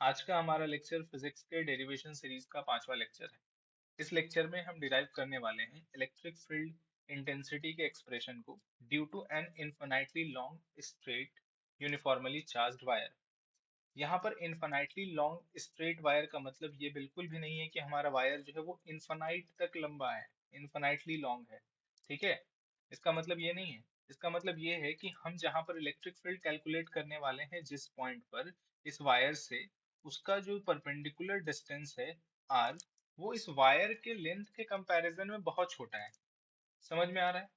आज का हमारा लेक्चर फिजिक्स के डेरिवेशन सीरीज का 5वां लेक्चर है। इस लेक्चर में हम डिराइव करने वाले हैं इलेक्ट्रिक फील्ड इंटेंसिटी के एक्सप्रेशन को due to an infinitely long straight uniformly charged wire. यहाँ पर इन्फिनाइटली लॉन्ग स्ट्रेट वायर का मतलब ये बिल्कुल भी नहीं है कि हमारा वायर जो है वो इन्फिनाइट तक लंबा है, इन्फिनाइटली लॉन्ग है। ठीक है, इसका मतलब ये नहीं है। इसका मतलब ये है कि हम जहाँ पर इलेक्ट्रिक फील्ड कैलकुलेट करने वाले हैं जिस पॉइंट पर इस वायर से, उसका जो परपेंडिकुलर डिस्टेंस है आर, वो इस वायर के लेंथ के कंपैरिजन में बहुत छोटा है। समझ में आ रहा है?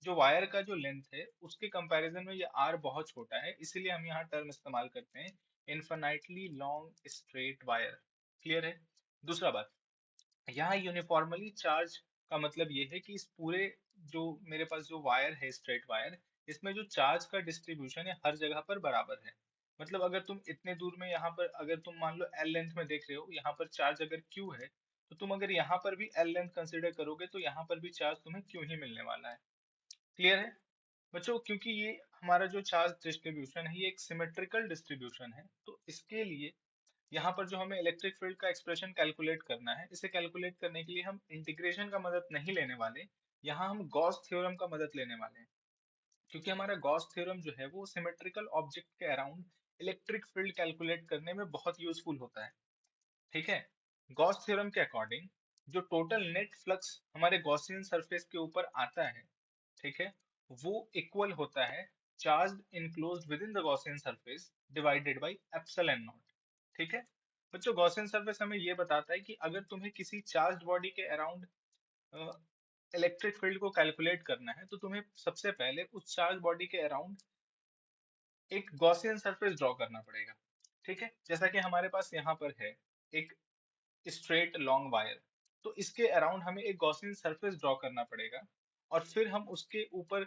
जो वायर का जो लेंथ है उसके कंपैरिजन में ये आर बहुत छोटा है, इसीलिए हम यहाँ टर्म इस्तेमाल करते हैं infinitely long straight wire. Clear है? दूसरा बात, यहाँ यूनिफॉर्मली चार्ज का मतलब ये है कि इस पूरे जो मेरे पास जो वायर है, स्ट्रेट वायर, इसमें जो चार्ज का डिस्ट्रीब्यूशन है हर जगह पर बराबर है। मतलब अगर तुम इतने दूर में, यहाँ पर अगर तुम मान लो एल लेंथ में देख रहे हो, यहाँ पर चार्ज अगर क्यू है, तो तुम अगर यहाँ पर भी एल लेंथ कंसिडर करोगे तो यहाँ पर भी चार्ज तुम्हें क्यू ही मिलने वाला है। क्लियर है बच्चों? क्योंकि ये हमारा जो चार्ज डिस्ट्रीब्यूशन है ये एक सिमेट्रिकल डिस्ट्रीब्यूशन है, तो इसके लिए यहाँ पर जो हमें इलेक्ट्रिक फील्ड का एक्सप्रेशन कैलकुलेट करना है, इसे कैलकुलेट करने के लिए हम इंटीग्रेशन का मदद नहीं लेने वाले। यहाँ हम गॉस थ्योरम का मदद लेने वाले हैं, क्योंकि हमारा गॉस थ्योरम जो है वो सिमेट्रिकल ऑब्जेक्ट के अराउंड इलेक्ट्रिक फील्ड कैलकुलेट करने में बहुत यूजफुल होता है। ठीक है, गॉस थ्योरम के अकॉर्डिंग जो टोटल नेट फ्लक्स हमारे गॉसियन सरफेस के ऊपर आता है, ठीक है, वो इक्वल होता है charge enclosed with in the Gaussian surface divided by epsilon not. ठीक है बच्चों, गॉसियन सरफेस हमें ये बताता है कि अगर तुम्हें किसी चार्ज बॉडी के अराउंड इलेक्ट्रिक फील्ड को कैलकुलेट करना है, तो तुम्हें सबसे पहले उस चार्ज बॉडी के अराउंड एक गॉसियन सरफेस ड्रॉ करना पड़ेगा। ठीक है, जैसा कि हमारे पास यहाँ पर है एक स्ट्रेट लॉन्ग वायर, तो इसके अराउंड हमें एक गॉसियन सरफेस ड्रॉ करना पड़ेगा, और फिर हम उसके ऊपर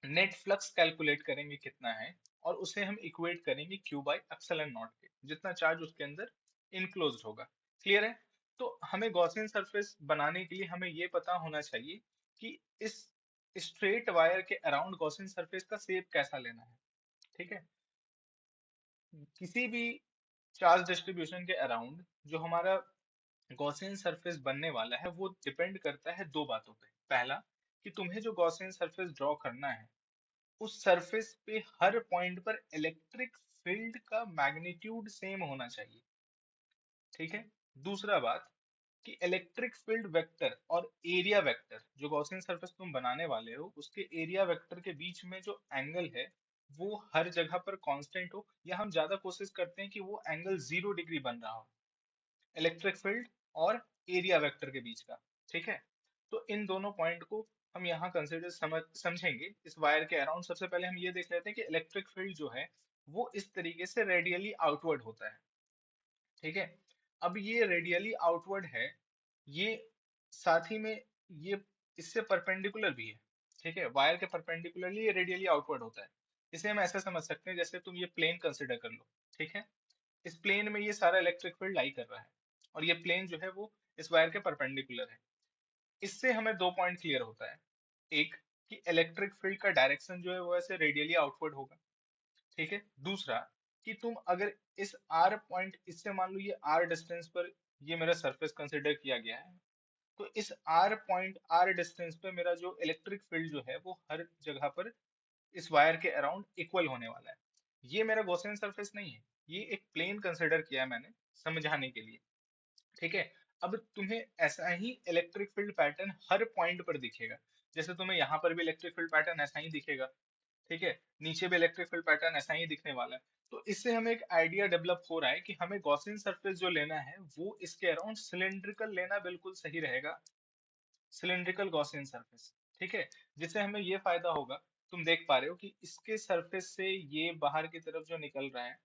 नेट फ्लक्स कैलकुलेट करेंगे कितना है, और उसे हम इक्वेट करेंगे क्यू बाई एप्सिलॉन नॉट के, जितना चार्ज उसके अंदर इनक्लोज्ड होगा। क्लियर है? तो हमें गॉसियन सरफेस बनाने के लिए हमें ये पता होना चाहिए कि इस स्ट्रेट वायर के अराउंड गॉसियन सरफेस का शेप कैसा लेना है। ठीक है, किसी भी चार्ज डिस्ट्रीब्यूशन के अराउंड जो हमारा गॉसियन सरफेस बनने वाला है वो डिपेंड करता है दो बातों पे। पहला, कि तुम्हें जो गॉसियन सरफेस ड्रॉ करना है उस सरफेस पे हर पॉइंट पर इलेक्ट्रिक फील्ड का मैग्नीट्यूड सेम होना चाहिए। ठीक है, दूसरा बात, कि इलेक्ट्रिक फील्ड वेक्टर और एरिया वेक्टर जो गॉसियन सरफेस तुम बनाने वाले हो उसके एरिया वेक्टर के बीच में जो एंगल है वो हर जगह पर कांस्टेंट हो, या हम ज्यादा कोशिश करते हैं कि वो एंगल 0 डिग्री बन रहा हो इलेक्ट्रिक फील्ड और एरिया वेक्टर के बीच का। ठीक है, तो इन दोनों पॉइंट को हम यहाँ कंसिडर समझेंगे इस वायर के अराउंड। सबसे पहले हम ये देख लेते हैं कि इलेक्ट्रिक फील्ड जो है वो इस तरीके से रेडियली आउटवर्ड होता है। ठीक है, अब ये रेडियली आउटवर्ड है, ये साथ ही में ये इससे परपेंडिकुलर भी है। ठीक है, वायर के परपेंडिकुलरली ये रेडियली आउटवर्ड होता है। इसे हम ऐसा समझ सकते हैं जैसे तुम ये प्लेन कंसिडर कर लो। ठीक है, इस प्लेन में ये सारा इलेक्ट्रिक फील्ड लाई कर रहा है, और ये प्लेन जो है वो इस वायर के परपेंडिकुलर है। इससे हमें दो पॉइंट क्लियर होता है। एक, कि इलेक्ट्रिक फील्ड का डायरेक्शन जो है वो ऐसे रेडियली आउटवर्ड होगा। ठीक है, दूसरा, कि तुम अगर इस आर पॉइंट, इससे मान लो ये आर डिस्टेंस पर ये मेरा सरफेस कंसिडर किया गया है, तो इस आर पॉइंट, आर डिस्टेंस पे मेरा जो इलेक्ट्रिक फील्ड जो है वो हर जगह पर इस वायर के अराउंड इक्वल होने वाला है। ये मेरा गॉसियन सरफेस नहीं है, ये एक प्लेन कंसिडर किया है मैंने समझाने के लिए। ठीक है, अब तुम्हें ऐसा ही इलेक्ट्रिक फील्ड पैटर्न हर पॉइंट पर दिखेगा। जैसे तुम्हें यहाँ पर भी इलेक्ट्रिक फील्ड पैटर्न ऐसा ही दिखेगा। ठीक है, नीचे भी इलेक्ट्रिक फील्ड पैटर्न ऐसा ही दिखने वाला है। तो इससे हमें एक आइडिया डेवलप हो रहा है कि हमें गॉसियन सरफेस जो लेना है वो इसके अराउंड सिलेंड्रिकल लेना बिल्कुल सही रहेगा, सिलेंड्रिकल गॉसियन सरफेस। ठीक है, जिससे हमें ये फायदा होगा, तुम देख पा रहे हो कि इसके सरफेस से ये बाहर की तरफ जो निकल रहा है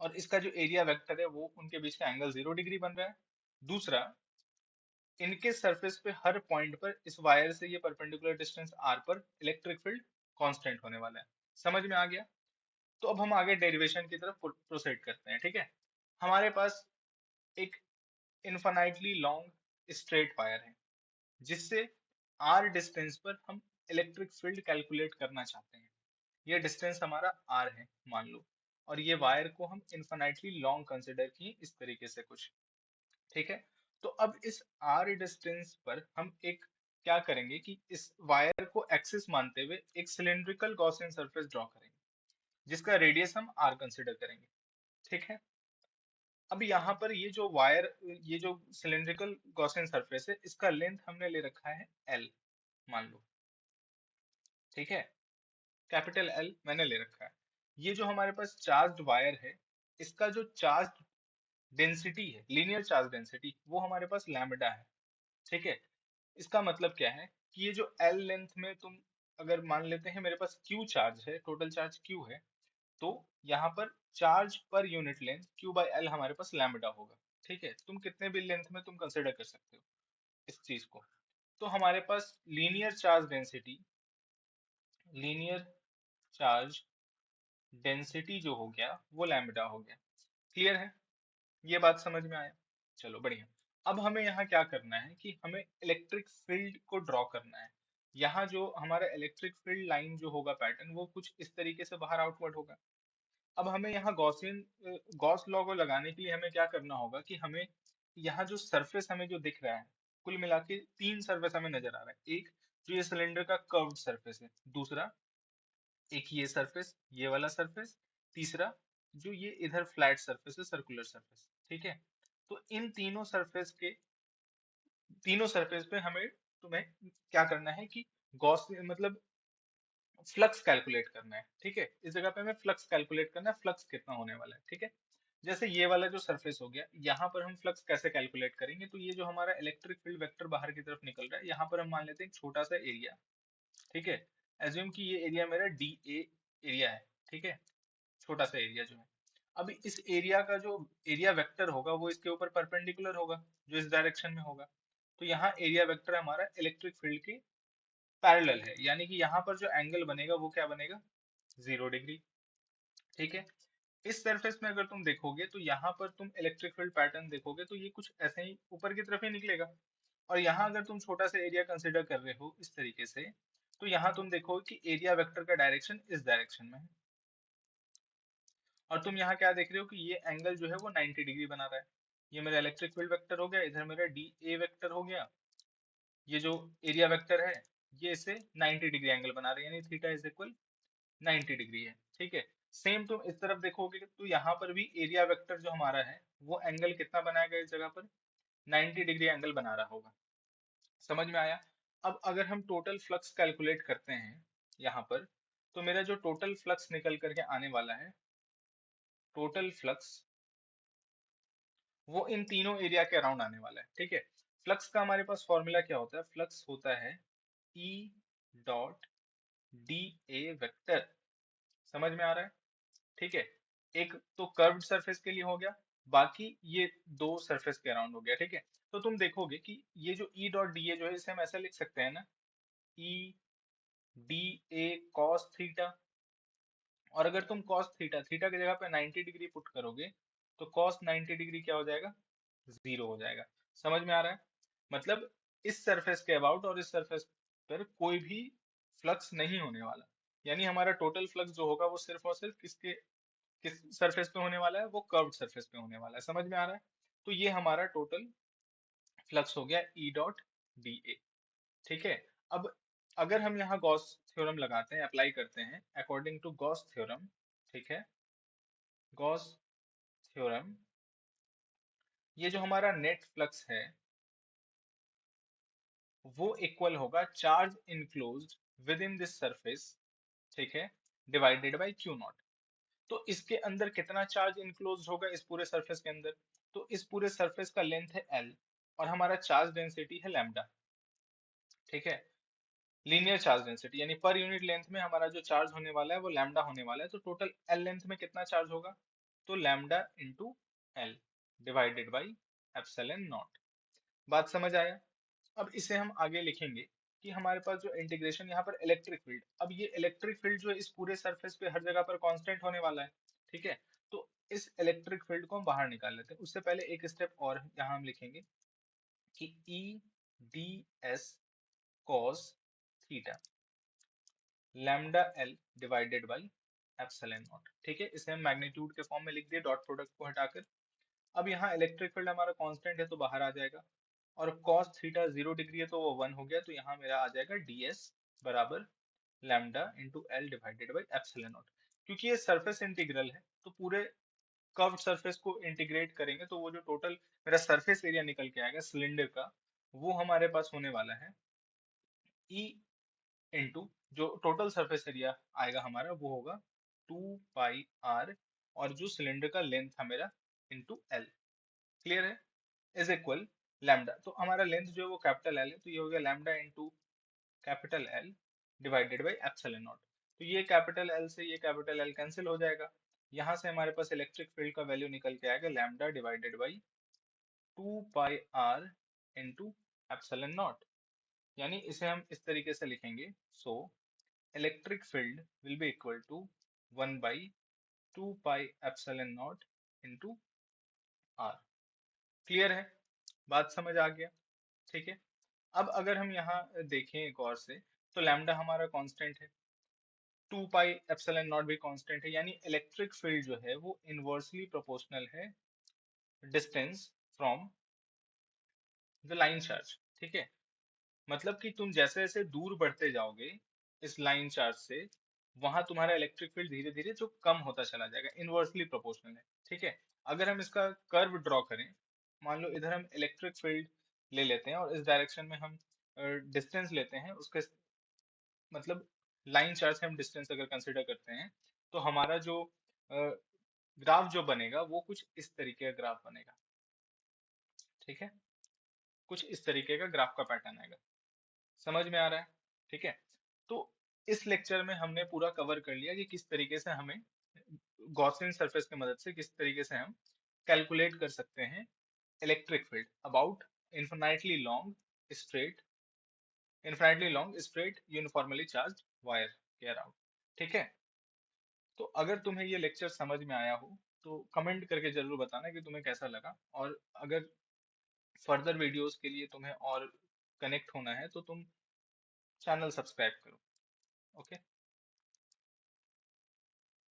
और इसका जो एरिया वेक्टर है वो उनके बीच का एंगल 0 डिग्री बन रहा है। दूसरा, इनके सरफेस पे हर पॉइंट पर इस वायर से ये परपेंडिकुलर डिस्टेंस आर पर इलेक्ट्रिक फील्ड कांस्टेंट होने वाला है। समझ में आ गया? तो अब हम आगे डेरिवेशन की तरफ प्रोसीड करते हैं। ठीक है, हमारे पास एक इनफाइनाइटली लॉन्ग स्ट्रेट वायर है जिससे आर डिस्टेंस पर हम इलेक्ट्रिक फील्ड कैलकुलेट करना चाहते हैं। ये डिस्टेंस हमारा आर है मान लो। और ये वायर को हम इन्फिनाइटली लॉन्ग कंसिडर किए इस तरीके से कुछ। ठीक है, तो अब इस r डिस्टेंस पर हम एक क्या करेंगे कि इस वायर को एक्सिस मानते हुए एक सिलिंड्रिकल गॉसियन सरफेस ड्रॉ करेंगे जिसका रेडियस हम r कंसिडर करेंगे। ठीक है, अब यहाँ पर ये जो वायर, ये जो सिलिंड्रिकल गॉसियन सरफेस है, इसका लेंथ हमने ले रखा है l, मान लो। ठीक है, कैपिटल L मैंने ले रखा है। ये जो हमारे पास चार्ज्ड वायर है, इसका जो चार्ज डेंसिटी है, लीनियर चार्ज डेंसिटी, वो हमारे पास लैम्बडा है। ठीक है, इसका मतलब क्या है कि ये जो L लेंथ में तुम अगर मान लेते हैं मेरे पास Q चार्ज है, टोटल चार्ज Q है, तो यहाँ पर charge per unit length Q by L हमारे पास लैम्बडा होगा। ठीक है, तुम कितने भी लेंथ में तुम कंसिडर कर सकते हो इस चीज को। तो हमारे पास linear charge density, linear charge density जो हो गया वो लैम्बडा हो गया। क्लियर है, ये बात समझ में आया? चलो बढ़िया। अब हमें यहाँ क्या करना है कि हमें इलेक्ट्रिक फील्ड को ड्रॉ करना है। यहाँ जो हमारा इलेक्ट्रिक फील्ड लाइन जो होगा पैटर्न, वो कुछ इस तरीके से बाहर आउटवर्ड होगा। अब हमें यहाँ गॉस लॉ को लगाने के लिए हमें क्या करना होगा कि हमें यहाँ जो सरफेस हमें जो दिख रहा है, कुल मिला के तीन सरफेस हमें नजर आ रहा है। एक जो ये सिलेंडर का कर्व्ड सरफेस है, दूसरा एक ये सरफेस, ये वाला सरफेस, तीसरा जो ये इधर फ्लैट सरफेस है, सर्कुलर सरफेस। ठीक है, तो इन तीनों सरफेस पे हमें, तुम्हें क्या करना है कि गॉस मतलब फ्लक्स कैलकुलेट करना है। ठीक है, इस जगह पे हमें फ्लक्स कैलकुलेट करना है, फ्लक्स कितना होने वाला है। ठीक है, जैसे ये वाला जो सरफेस हो गया, यहाँ पर हम फ्लक्स कैसे कैलकुलेट करेंगे, तो ये जो हमारा इलेक्ट्रिक फील्ड वेक्टर बाहर की तरफ निकल रहा है, यहाँ पर हम मान लेते हैं एक छोटा सा एरिया। ठीक है, एज्यूम कि ये एरिया मेरा डी ए एरिया है। ठीक है, छोटा सा एरिया जो है, अब इस एरिया का जो एरिया वेक्टर होगा वो इसके ऊपर परपेंडिकुलर होगा, जो इस डायरेक्शन में होगा। तो यहाँ एरिया वेक्टर हमारा इलेक्ट्रिक फील्ड के पैरेलल है, यानी कि यहाँ पर जो एंगल बनेगा वो क्या बनेगा, 0 डिग्री। ठीक है, इस सरफेस में अगर तुम देखोगे तो यहाँ पर तुम इलेक्ट्रिक फील्ड पैटर्न देखोगे तो ये कुछ ऐसे ही ऊपर की तरफ ही निकलेगा। और यहाँ अगर तुम छोटा सा एरिया कंसिडर कर रहे हो इस तरीके से, तो यहाँ तुम देखोगे कि एरिया वेक्टर का डायरेक्शन इस डायरेक्शन में है। और तुम यहाँ क्या देख रहे हो कि ये एंगल जो है वो 90 डिग्री बना रहा है। ये मेरा इलेक्ट्रिक फील्ड वेक्टर हो गया, इधर मेरा डी ए वेक्टर हो गया, ये जो एरिया वेक्टर है ये इसे 90 डिग्री एंगल बना रहे हैं, यानी थीटा इज इक्वल 90 डिग्री है। ठीक है, सेम तुम इस तरफ देखोगे तो यहाँ पर भी एरिया वेक्टर जो हमारा है वो एंगल कितना बनाएगा इस जगह पर, 90 डिग्री एंगल बना रहा होगा। समझ में आया? अब अगर हम टोटल फ्लक्स कैलकुलेट करते हैं यहाँ पर, तो मेरा जो टोटल फ्लक्स निकल करके आने वाला है, टोटल फ्लक्स वो इन तीनों एरिया के अराउंड आने वाला है। ठीक है, फ्लक्स का हमारे पास फॉर्मूला क्या होता है, फ्लक्स होता है E dot D A vector. समझ में आ रहा है? ठीक है, एक तो कर्व्ड सरफेस के लिए हो गया, बाकी ये दो सरफेस के अराउंड हो गया। ठीक है, तो तुम देखोगे कि ये जो ई डॉट डी ए जो है इसे हम ऐसा लिख सकते हैं ना, E D A cos theta. और अगर तुम cos थीटा, थीटा की जगह पे 90 डिग्री पुट करोगे तो cos 90 डिग्री क्या हो जाएगा, 0 हो जाएगा। समझ में आ रहा है? मतलब इस सरफेस के अबाउट और इस सरफेस पर कोई भी फ्लक्स नहीं होने वाला, यानी हमारा टोटल फ्लक्स जो होगा वो सिर्फ और सिर्फ किस सरफेस पे होने वाला है, वो कर्व्ड सरफेस पे होने वाला है। समझ में आ रहा है? तो ये हमारा टोटल फ्लक्स हो गया ई डॉट डी ए। ठीक है, अब अगर हम यहाँ गॉस थ्योरम लगाते हैं, अप्लाई करते हैं अकॉर्डिंग टू गॉस थ्योरम, ठीक है, गॉस थ्योरम, ये जो हमारा नेट फ्लक्स है वो इक्वल होगा charge enclosed with in this surface, ठीक है, डिवाइडेड बाय क्यू नॉट। तो इसके अंदर कितना चार्ज इनक्लोज्ड होगा इस पूरे सरफेस के अंदर, तो इस पूरे सरफेस का लेंथ है एल और हमारा चार्ज डेंसिटी है लैम्डा। ठीक है, लीनियर चार्ज डेंसिटी यानी पर यूनिट लेंथ में हमारा जो चार्ज होने वाला है वो लैम्डा होने वाला है। तो टोटल एल लेंथ में कितना चार्ज होगा, तो lambda into L divided by epsilon not. बात समझ आया? अब इसे हम आगे लिखेंगे कि हमारे पास जो इंटीग्रेशन यहाँ पर इलेक्ट्रिक फील्ड, अब ये इलेक्ट्रिक फील्ड जो इस पूरे सरफेस पे हर जगह पर कांस्टेंट होने वाला है। ठीक है, तो इस इलेक्ट्रिक फील्ड को हम बाहर निकाल लेते हैं। उससे पहले एक स्टेप और यहाँ हम लिखेंगे कि E D S cos theta lambda L divided by epsilon not. ठीक है, इसे हम मैग्नीट्यूड के फॉर्म में लिख दिए डॉट प्रोडक्ट को हटाकर। अब यहाँ इलेक्ट्रिक फील्ड हमारा कांस्टेंट है तो बाहर आ जाएगा, और cos थीटा 0 डिग्री है तो वो 1 हो गया, तो यहाँ मेरा आ जाएगा ds बराबर lambda into L divided by epsilon not. क्योंकि ये सरफेस इंटीग्रल है तो पूरे कर्व्ड सरफेस को इंटीग्रेट करेंगे तो वो जो टोटल मेरा सरफेस एरिया निकल के आएगा सिलेंडर का, वो हमारे पास होने वाला है E इंटू जो टोटल सरफेस एरिया आएगा हमारा वो होगा 2 पाई r, और जो सिलेंडर का लेंथ था मेरा इंटू एल। क्लियर है? इज इक्वल लैम्डा, तो हमारा लेंथ जो है वो कैपिटल एल है, तो ये हो गया lambda into capital L divided by epsilon not. तो ये कैपिटल एल से ये कैपिटल एल कैंसिल हो जाएगा, यहाँ से हमारे पास इलेक्ट्रिक फील्ड का वैल्यू निकल के आएगा lambda divided by 2 pi r into epsilon naught. यानी इसे हम इस तरीके से लिखेंगे, so electric field will be equal to 1/2 pi epsilon naught into r। Clear है? बात समझ आ गया? ठीक है। अब अगर हम यहाँ देखें एक और से, तो लैम्डा हमारा कांस्टेंट है, 2 पाई एप्सिलॉन नॉट भी कांस्टेंट है, यानी इलेक्ट्रिक फील्ड जो है वो इनवर्सली प्रोपोर्शनल है distance from the line charge. ठीक है, मतलब कि तुम जैसे जैसे दूर बढ़ते जाओगे इस लाइन चार्ज से, वहां तुम्हारा इलेक्ट्रिक फील्ड धीरे धीरे जो कम होता चला जाएगा, इनवर्सली प्रोपोर्शनल है। ठीक है, अगर हम इसका कर्व ड्रॉ करें, मान लो इधर हम इलेक्ट्रिक फील्ड ले लेते हैं और इस डायरेक्शन में हम डिस्टेंस लेते हैं, उसके मतलब लाइन चार्ज से हम डिस्टेंस अगर कंसिडर करते हैं, तो हमारा जो ग्राफ जो बनेगा वो कुछ इस तरीके का ग्राफ बनेगा। ठीक है, कुछ इस तरीके का ग्राफ का पैटर्न आएगा। समझ में आ रहा है? ठीक है, तो इस लेक्चर में हमने पूरा कवर कर लिया कि किस तरीके से हमें गॉसियन सरफेस की मदद से किस तरीके से हम कैलकुलेट कर सकते हैं electric field about infinitely long straight uniformly charged wire के अराउंड। ठीक है, तो अगर तुम्हें ये लेक्चर समझ में आया हो तो कमेंट करके जरूर बताना कि तुम्हें कैसा लगा, और अगर फर्दर वीडियोस के लिए तुम्हें और कनेक्ट होना है तो तुम चैनल सब्सक्राइब करो। ओके।